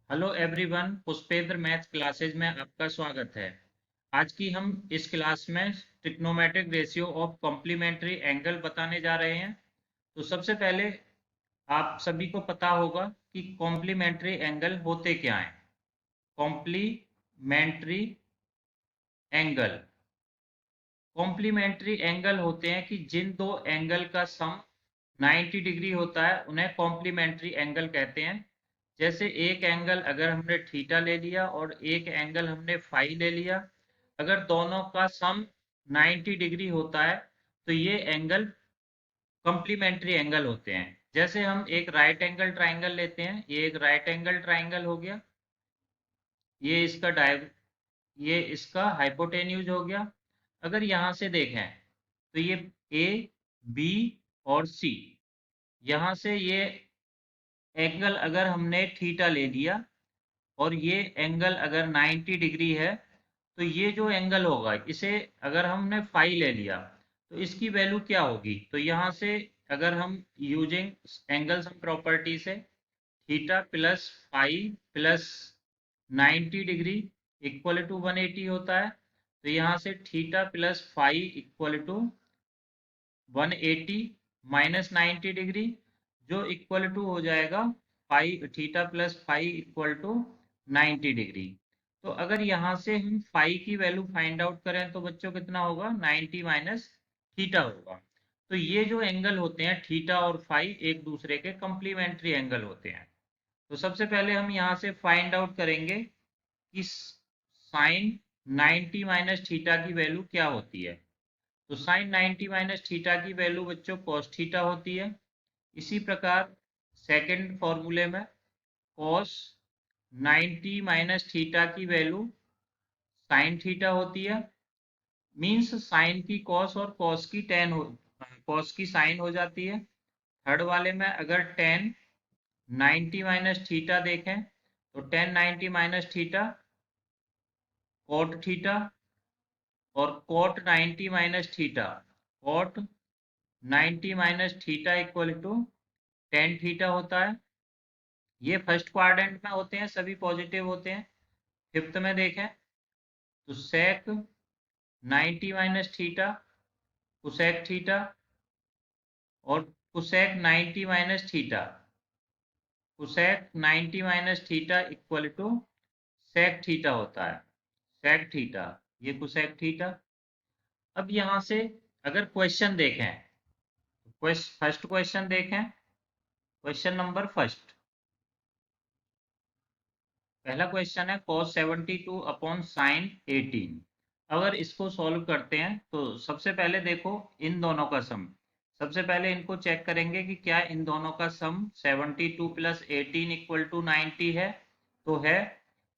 Hello everyone, Pushpendra math classes में आपका स्वागत है। आज की हम इस क्लास में trigonometric ratio of complementary angle बताने जा रहे हैं। तो सबसे पहले आप सभी को पता होगा कि कॉम्प्लीमेंट्री एंगल होते क्या हैं। कॉम्प्लीमेंट्री एंगल कॉम्प्लीमेंट्री एंगल होते हैं कि जिन दो एंगल का सम 90 डिग्री होता है उन्हें कॉम्प्लीमेंट्री एंगल कहते हैं। जैसे एक एंगल अगर हमने थीटा ले लिया और एक एंगल हमने फाई ले लिया, अगर दोनों का सम 90 डिग्री होता है तो ये एंगल कॉम्प्लीमेंट्री एंगल होते हैं। जैसे हम एक राइट एंगल ट्राइंगल लेते हैं, ये एक राइट एंगल ट्राइंगल हो गया, ये इसका ये इसका हाइपोटेन्यूज हो गया। अगर यहाँ से देखें तो ये ए, बी और सी, यहाँ से ये एंगल अगर हमने थीटा ले लिया और ये एंगल अगर 90 डिग्री है तो ये जो एंगल होगा इसे अगर हमने फाई ले लिया तो इसकी वैल्यू क्या होगी। तो यहाँ से अगर हम यूजिंग एंगल सम प्रॉपर्टी से theta plus phi plus 90 degree equal to 180 होता है, तो यहाँ से theta plus phi equal to 180 minus 90 degree, जो इक्वल टू हो जाएगा phi theta plus phi equal to 90 degree. तो अगर यहाँ से हम फाई की वैल्यू फाइंड आउट करें तो बच्चों कितना होगा, 90 माइनस थीटा होगा। तो ये जो एंगल होते हैं थीटा और फाई एक दूसरे के कंप्लीमेंट्री एंगल होते हैं। तो सबसे पहले हम यहाँ से फाइंड आउट करेंगे कि साइन 90 माइनस थीटा की वैल्यू क्या होती है। तो साइन 90 माइनस थीटा की वैल्यू बच्चों कॉस थीटा होती है। इसी प्रकार सेकंड फॉर्मूले में कॉस 90 माइनस थीटा की वैल्यू साइन थीटा होती है। मीन्स साइन की कॉस और कॉस की टेन हो, कॉस की साइन हो जाती है। थर्ड वाले में अगर टेन 90 माइनस थीटा देखें तो tan 90 minus theta cot theta, और cot 90 minus theta cot 90 minus theta equal to tan theta होता है। ये फर्स्ट क्वाड्रेंट में होते हैं, सभी पॉजिटिव होते हैं। फिफ्थ में देखें तो sec 90 minus theta cosec theta, और cosec 90 minus theta cosec 90 minus theta equal to sec theta होता है, सेक थीटा, ये कुसेक थीटा। अब यहाँ से अगर क्वेश्चन देखें, फर्स्ट क्वेश्चन देखें, क्वेश्चन नंबर फर्स्ट, पहला क्वेश्चन है cos 72 अपॉन साइन 18। अगर इसको सॉल्व करते हैं तो सबसे पहले देखो इन दोनों का सम, सबसे पहले इनको चेक करेंगे कि क्या इन दोनों का सम 72 प्लस 18 इक्वल टू 90 है। तो है,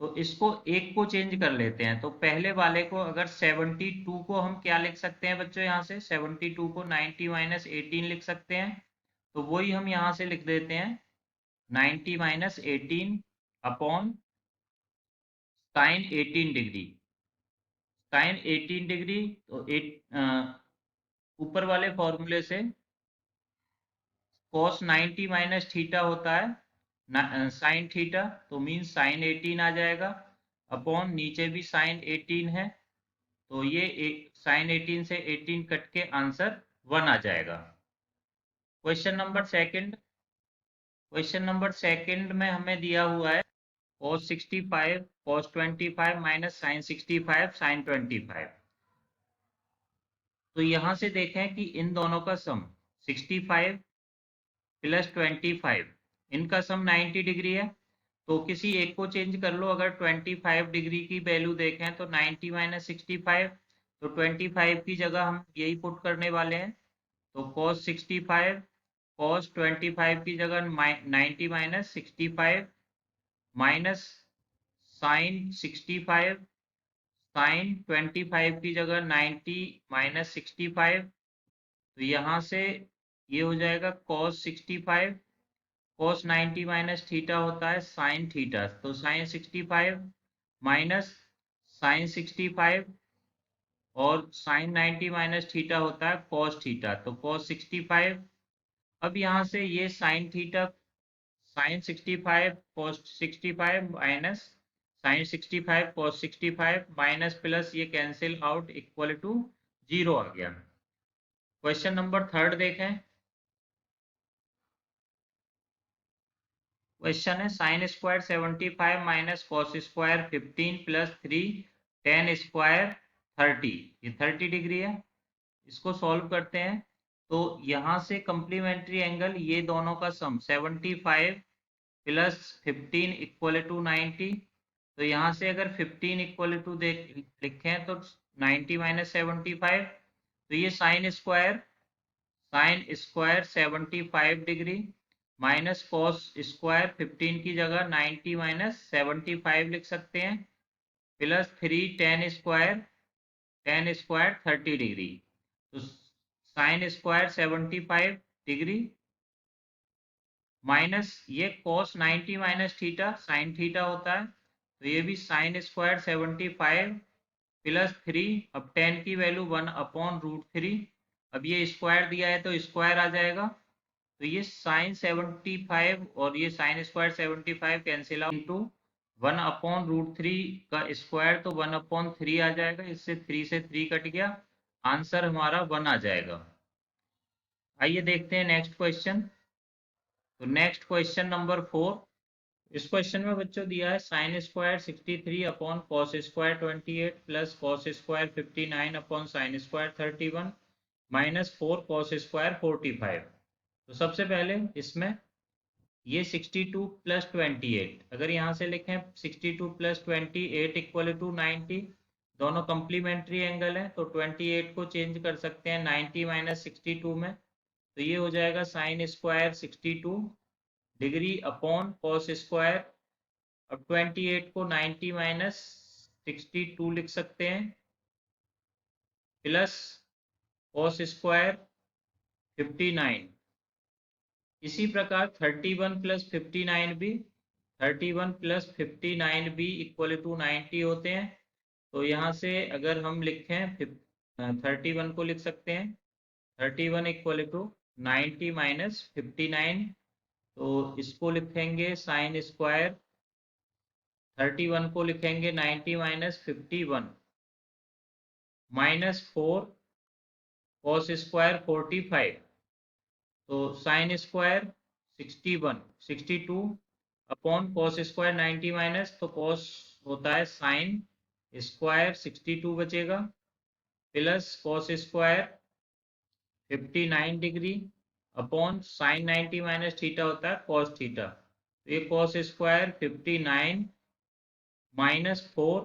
तो इसको एक को चेंज कर लेते हैं। तो पहले वाले को अगर 72 को हम क्या लिख सकते हैं बच्चों, यहाँ से 72 को 90 माइनस 18 लिख सकते हैं। तो वही हम यहाँ से लिख देते हैं 90 minus 18 upon sine 18 degree, sine 18 degree. तो ऊपर वाले फॉर्मूले से cos 90 माइनस थीटा होता है साइन थीटा, तो मीन साइन 18 आ जाएगा। अपॉन नीचे भी साइन 18 है, तो ये साइन 18 से 18 कट के आंसर 1 आ जाएगा। Question number second, question number second में हमें दिया हुआ है cos 65 cos 25 minus sine 65 sine 25। तो यहां से देखें कि इन दोनों का सम 65 प्लस 25, इनका सम 90 डिग्री है। तो किसी एक को चेंज कर लो, अगर 25 डिग्री की वैल्यू देखें तो 90 माइनस 65, तो 25 की जगह हम यही पुट करने वाले हैं। तो cos 65 cos 25 की जगह 90 माइनस 65 माइनस साइन 65 साइन 25 की जगह 90 माइनस 65। तो यहाँ से ये हो जाएगा cos 65, cos 90 माइनस थीटा होता है साइन थीटा, तो साइन 65 माइनस साइन 65, और साइन 90 माइनस थीटा होता है cos थीटा, तो cos 65। अब यहाँ से ये sine theta sine 65 cos 65 minus sine 65 cos 65 minus plus ये कैंसिल आउट इक्वल टू 0 आ गया। क्वेश्चन नंबर थर्ड देखें। क्वेश्चन है sine square 75 minus cos square 15 plus 3 tan square 30, ये 30 डिग्री है। इसको सॉल्व करते हैं तो यहाँ से कम्प्लीमेंट्री एंगल ये दोनों का सम 75 प्लस 15 इक्वल टू 90। तो यहाँ से अगर 15 इक्वल टू देख लिखें तो 90 माइनस 75, तो ये sine square 75 degree minus cos square 15 की जगह 90 माइनस 75 लिख सकते हैं, प्लस 3 टेन स्क्वायर 30 डिग्री। तो साइन स्क्वायर 75 डिग्री माइनस ये cos 90 minus theta sine theta होता है, तो ये भी साइन स्क्वायर 75 प्लस 3, अब टेन की वैल्यू 1/√3, अब ये स्क्वायर दिया है तो स्क्वायर आ जाएगा, तो ये साइन 75 और ये sine square 75 cancel out into 1/√3 का स्क्वायर, तो 1/3 आ जाएगा, इससे 3 से 3 कट गया, आंसर हमारा 1 आ जाएगा। आइए देखते हैं नेक्स्ट क्वेश्चन। तो नेक्स्ट क्वेश्चन नंबर 4। इस क्वेश्चन में बच्चों दिया है sine square 63 upon cos square 28 plus cos square 59 upon sine square 31 minus 4 cos square 45। तो सबसे पहले इसमें ये 62 प्लस 28, अगर यहाँ से लिखें 62 प्लस 28 इक्वल टू 90, दोनों कम्प्लीमेंट्री एंगल हैं, तो 28 को चेंज कर सकते हैं 90 माइनस 62 में, तो ये हो जाएगा sine square 62 degree upon cos square, अब 28 को 90 माइनस 62 लिख सकते हैं, प्लस कॉस स्क्वायर 59। इसी प्रकार 31 प्लस 59 भी 31 प्लस 59 भी इक्वल टू 90 होते हैं, तो यहाँ से अगर हम लिखें 31 को लिख सकते हैं 31 इक्वल टू 90 माइनस 59, तो इसको लिखेंगे साइन स्क्वायर 31 को लिखेंगे 90 माइनस 51 माइनस 4 कॉस स्क्वायर 45, तो sine square 62 upon cos square 90 minus, तो कॉस होता है साइन स्क्वायर 62 बचेगा, plus cos square 59 degree upon sine 90 minus theta होता है कॉस थीटा, तो ये कॉस स्क्वायर 59 माइनस 4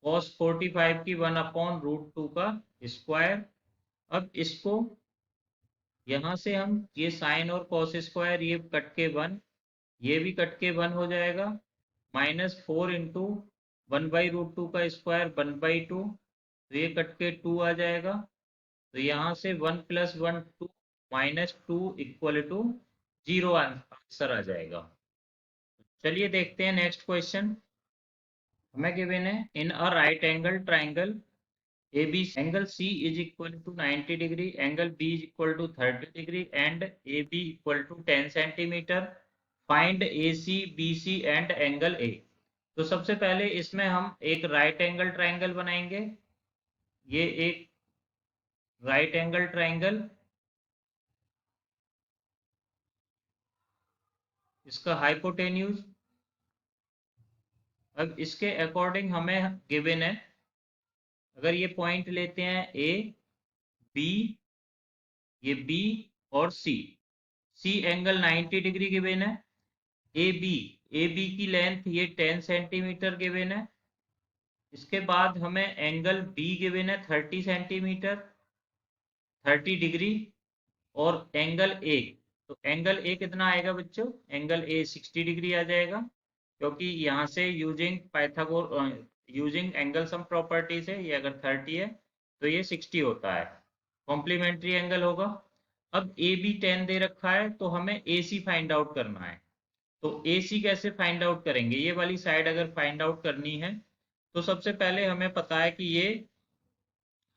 कॉस 45 की 1/√2 का स्क्वायर। अब इसको यहाँ से हम ये साइन और कॉस स्क्वायर ये कट के 1, ये भी कट के 1 हो जाएगा, माइनस 4 इंटू 1/√2 का स्क्वायर 1/2, तो ये कट के 2 आ जाएगा, तो यहाँ से 1 plus 1 2 minus 2 equal to 0 answer आ जाएगा। चलिए देखते हैं नेक्स्ट क्वेश्चन। हमें गिवन है in a right angle triangle AB angle C is equal to 90 degree, angle B is equal to 30 degree and AB equal to 10 centimeter. Find AC, BC and angle A। तो सबसे पहले इसमें हम एक right angle triangle बनाएंगे। ये एक right angle triangle, इसका हाइपोटेन्यूज, अब इसके अकॉर्डिंग हमें गिवन है, अगर ये पॉइंट लेते हैं A, B, ये B और C एंगल 90 डिग्री गिवन है, ए बी की लेंथ ये 10 सेंटीमीटर गिवन है, इसके बाद हमें एंगल बी गिवन है 30 सेंटीमीटर 30 डिग्री, और एंगल ए, तो एंगल ए कितना आएगा बच्चों, एंगल ए 60 डिग्री आ जाएगा, क्योंकि यहाँ से यूजिंग एंगल सम प्रॉपर्टी से ये अगर 30 है तो ये 60 होता है, कॉम्प्लीमेंट्री एंगल होगा। अब ए बी 10 दे रखा है, तो हमें ए सी फाइंड आउट करना है, तो ए सी कैसे फाइंड आउट करेंगे, ये वाली साइड अगर फाइंड आउट करनी है तो सबसे पहले हमें पता है कि ये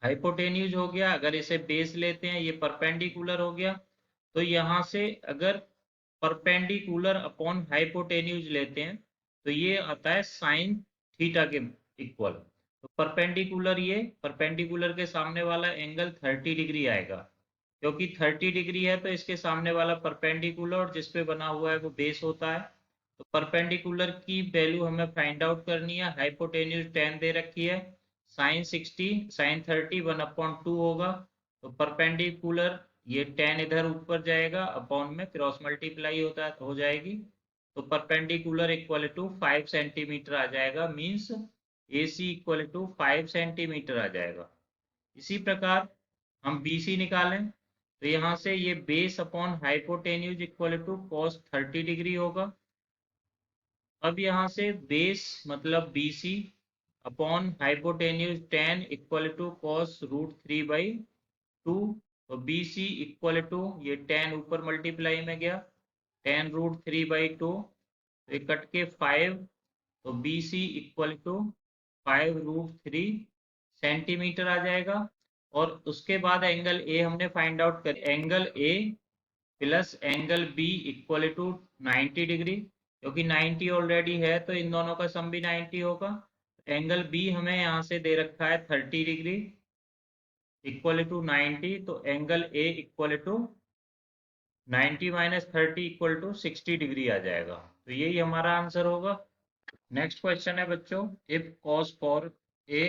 हाइपोटेन्यूज हो गया, अगर इसे बेस लेते हैं ये परपेंडिकुलर हो गया, तो यहाँ से अगर परपेंडिकुलर अपॉन हाइपोटेन्यूज लेते हैं तो ये आता है साइन थीटा के इक्वल। तो परपेंडिकुलर के सामने वाला एंगल 30 डिग्री आएगा, क्योंकि 30 डिग्री है तो इसके सामने वाला परपेंडिकुलर जिस पे बना हुआ है वो बेस होता है। तो परपेंडिकुलर की वैल्यू हमें फाइंड आउट करनी है। हाइपोटेन्यूज 10 दे रखी है, साइन 60 साइन 30 1/2 होगा। तो परपेंडिकुलर ये 10 इधर ऊपर जाएगा, अपॉन में क्रॉस मल्टीप्लाई होता है तो हो जाएगी। तो परपेंडिकुलर इक्वल टू 5 सेंटीमीटर आ जाएगा, means A C equal to 5 centimetre आ जाएगा। इसी प्रकार हम बी सी निकालें तो यहाँ से ये base upon hypotenuse equal to cos 30 degree होगा। अब यहाँ से बेस मतलब B C upon hypotenuse 10 equal to cos √3/2। तो बी सी इक्वल टू ये 10 ऊपर मल्टीप्लाई में गया, 10√3/2 तो ये कट के 5। तो B C equal to 5√3 centimetre आ जाएगा। और उसके बाद एंगल ए हमने फाइंड आउट कर, angle A plus angle B equal to 90 degree, क्योंकि 90 ऑलरेडी है तो इन दोनों का सम भी 90 होगा। एंगल बी हमें यहाँ से दे रखा है 30 डिग्री इक्वल टू 90, तो angle A equal to 90 minus 30 equal to 60 degree आ जाएगा। तो यही हमारा आंसर होगा। नेक्स्ट क्वेश्चन है बच्चों, if cos 4a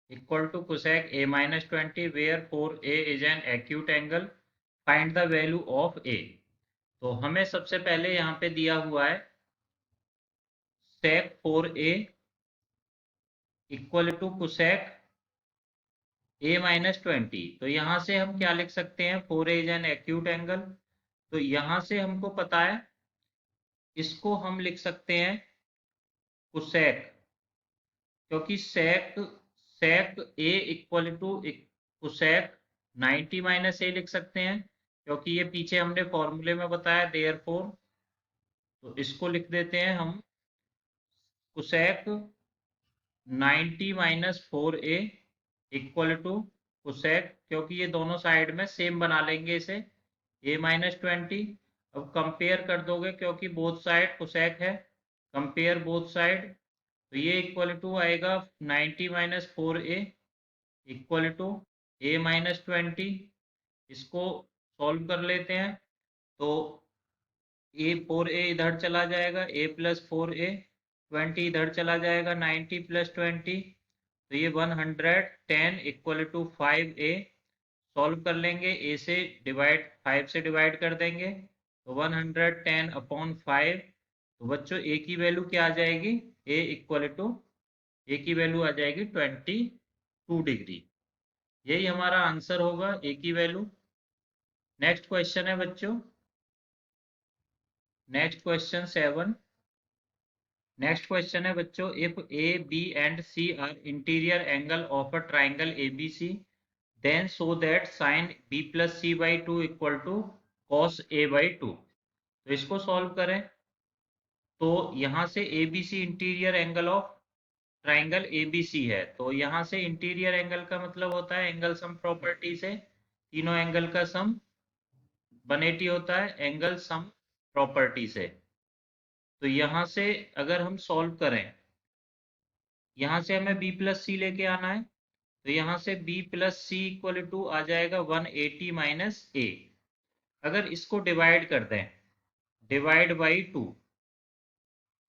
equal to cosec a minus 20 where 4a is an acute angle, find the value of a। तो हमें सबसे पहले यहाँ पे दिया हुआ है sec 4a equal to cosec a minus 20। तो यहाँ से हम क्या लिख सकते हैं, 4a is an acute angle. तो यहाँ से हमको पता है, इसको हम लिख सकते हैं cosec, क्योंकि sec sec a equal to cosec 90 minus A लिख सकते हैं, क्योंकि ये पीछे हमने फॉर्मूले में बताया देयरफॉर। तो इसको लिख देते हैं हम cosec 90 minus 4a equal to cosec, क्योंकि ये दोनों साइड में सेम बना लेंगे इसे, a माइनस 20। अब कंपेयर कर दोगे क्योंकि बोथ साइड cosec है, कंपेयर बोथ साइड। तो ये इक्वल टू आएगा 90 minus 4a equal to a minus 20। इसको सॉल्व कर लेते हैं तो a 4a इधर चला जाएगा, a प्लस 4a 20 इधर चला जाएगा, 90 प्लस 20 तो ये 110 इक्वल टू 5a। सॉल्व कर लेंगे, a से डिवाइड 5 से डिवाइड कर देंगे तो 110 अपॉन 5। तो बच्चों a की वैल्यू क्या आ जाएगी, a इक्वल टू ए की वैल्यू आ जाएगी 22 डिग्री। यही हमारा आंसर होगा, ए की वैल्यू। नेक्स्ट क्वेश्चन है बच्चों, नेक्स्ट क्वेश्चन 7। नेक्स्ट क्वेश्चन है बच्चों, if A B and C are interior angle of a triangle A B C then so that sine B plus C by two equal to cos A by two. तो इसको solve करें तो यहाँ से A B C interior angle of triangle ABC है, तो यहाँ से इंटीरियर एंगल का मतलब होता है एंगल सम प्रॉपर्टी से, तीनों एंगल का सम 180 होता है एंगल सम प्रॉपर्टी से। तो यहाँ से अगर हम सॉल्व करें, यहाँ से हमें b प्लस सी लेके आना है, तो यहाँ से b plus C equal to आ जाएगा 180 माइनस ए। अगर इसको डिवाइड कर दें, डिवाइड बाई 2,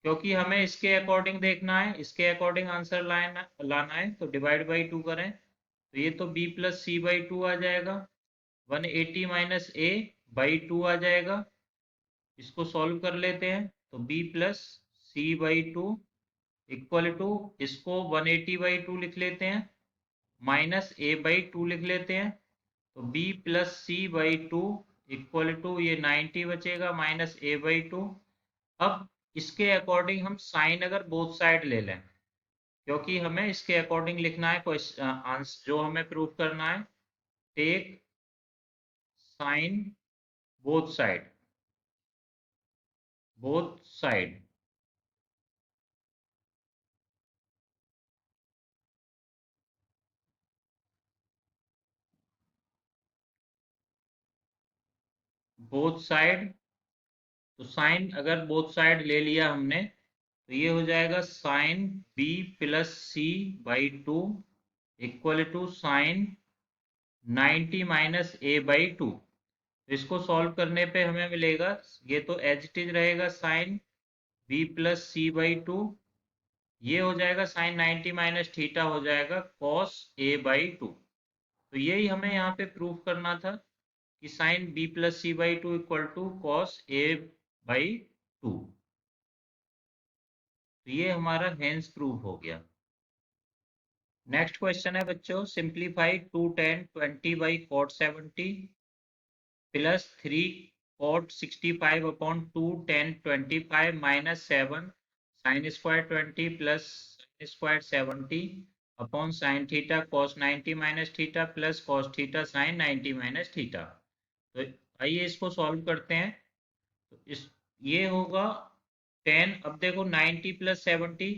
क्योंकि हमें इसके अकॉर्डिंग देखना है, इसके अकॉर्डिंग आंसर लाना है, तो डिवाइड बाई 2 करें तो ये तो b plus C by two आ जाएगा, 180 माइनस ए बाई 2 आ जाएगा। इसको सॉल्व कर लेते हैं तो b plus C by two equal to, इसको 180 बाई 2 लिख लेते हैं, माइनस ए बाई 2 लिख लेते हैं। तो b plus C by two equal to ये 90 बचेगा माइनस ए बाई टू। अब इसके अकॉर्डिंग हम साइन अगर बोथ साइड ले लें, क्योंकि हमें इसके अकॉर्डिंग लिखना है आंसर जो हमें प्रूव करना है, take sine both side, both side. Both side तो साइन अगर बोथ साइड ले लिया हमने तो ये हो जाएगा sine B plus C by two equal to sine 90 minus A by two. इसको सॉल्व करने पे हमें मिलेगा, ये तो एज इट इज रहेगा sine B plus C by two, ये हो जाएगा साइन 90 माइनस थीटा हो जाएगा कॉस ए बाई टू। तो यही हमें यहाँ पे प्रूव करना था कि sine B plus C by two equal to cos A by two. तो ये हमारा हेंस प्रूव हो गया। नेक्स्ट क्वेश्चन है बच्चों, simplify 2 tan 20 by cot 70 plus 3 cot 65 upon 2 tan 25 minus 7 sine square 20 plus sine square 70 upon sine theta cos 90 minus theta plus cos theta sine 90 minus theta. तो आइए इसको सॉल्व करते हैं। तो इस ये होगा 10, अब देखो 90 प्लस 70,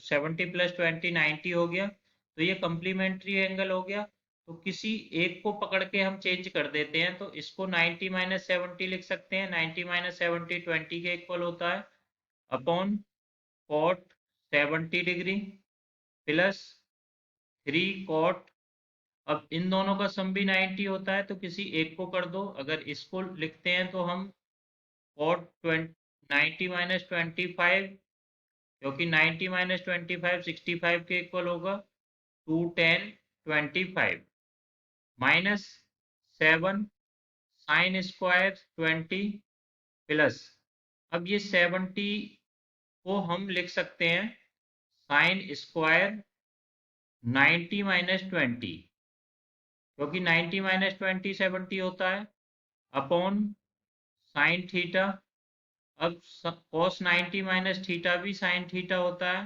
70 प्लस 20 90 हो गया, तो ये कम्प्लीमेंट्री एंगल हो गया। तो किसी एक को पकड़ के हम चेंज कर देते हैं, तो इसको 90 माइनस 70 लिख सकते हैं। 90 माइनस 70 20 के इक्वल होता है upon cot 70 degree plus 3 cot, अब इन दोनों का सम भी 90 होता है, तो किसी एक को कर दो। अगर इसको लिखते हैं तो हम कॉट 90 माइनस 25, क्योंकि 90 माइनस 25 65 के इक्वल होगा, 2 10 25 माइनस 7 साइन स्क्वायर 20 प्लस, अब ये 70 को हम लिख सकते हैं साइन स्क्वायर 90 माइनस 20, क्योंकि 90 माइनस 20 70 होता है अपॉन साइन थीटा, अब कॉस 90 माइनस थीटा भी साइन थीटा होता है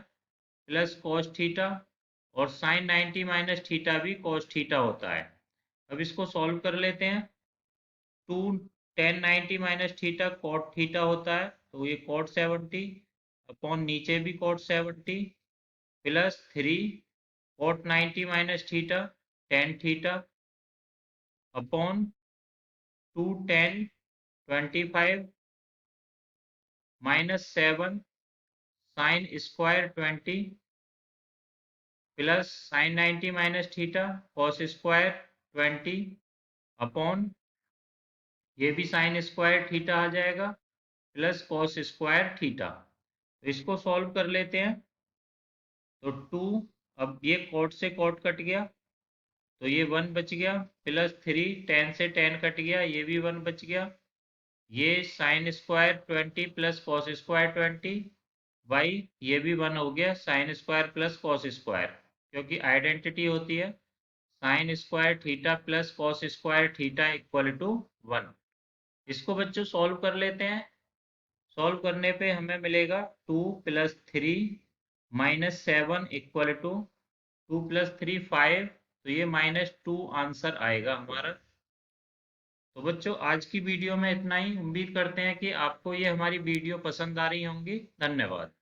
प्लस कॉस थीटा, और साइन 90 माइनस थीटा भी कॉस थीटा होता है। अब इसको सॉल्व कर लेते हैं। 2 tan 90 minus theta cot theta होता है, तो ये कॉट 70 अपॉन नीचे भी cot 70 plus 3 cot 90 minus theta tan theta upon 2 tan 25 minus 7 sine square 20 plus sine 90 minus theta cos square 20 upon, ये भी साइन स्क्वायर थीटा आ जाएगा प्लस कॉस स्क्वायर थीटा। तो इसको सॉल्व कर लेते हैं। तो 2, अब ये कॉट से कॉट कट गया, तो ये 1 बच गया प्लस 3 tan से tan कट गया, ये भी 1 बच गया। ये sine square 20 plus cos square 20 by ये भी 1 हो गया sine square plus cos square, क्योंकि आइडेंटिटी होती है sine square theta plus cos square theta equal to 1। इसको बच्चों सॉल्व कर लेते हैं। सॉल्व करने पे हमें मिलेगा 2 plus 3 minus 7 equal to 2 plus 3 5, तो ये -2 आंसर आएगा हमारा। तो बच्चों आज की वीडियो में इतना ही। उम्मीद करते हैं कि आपको ये हमारी वीडियो पसंद आ रही होंगी। धन्यवाद।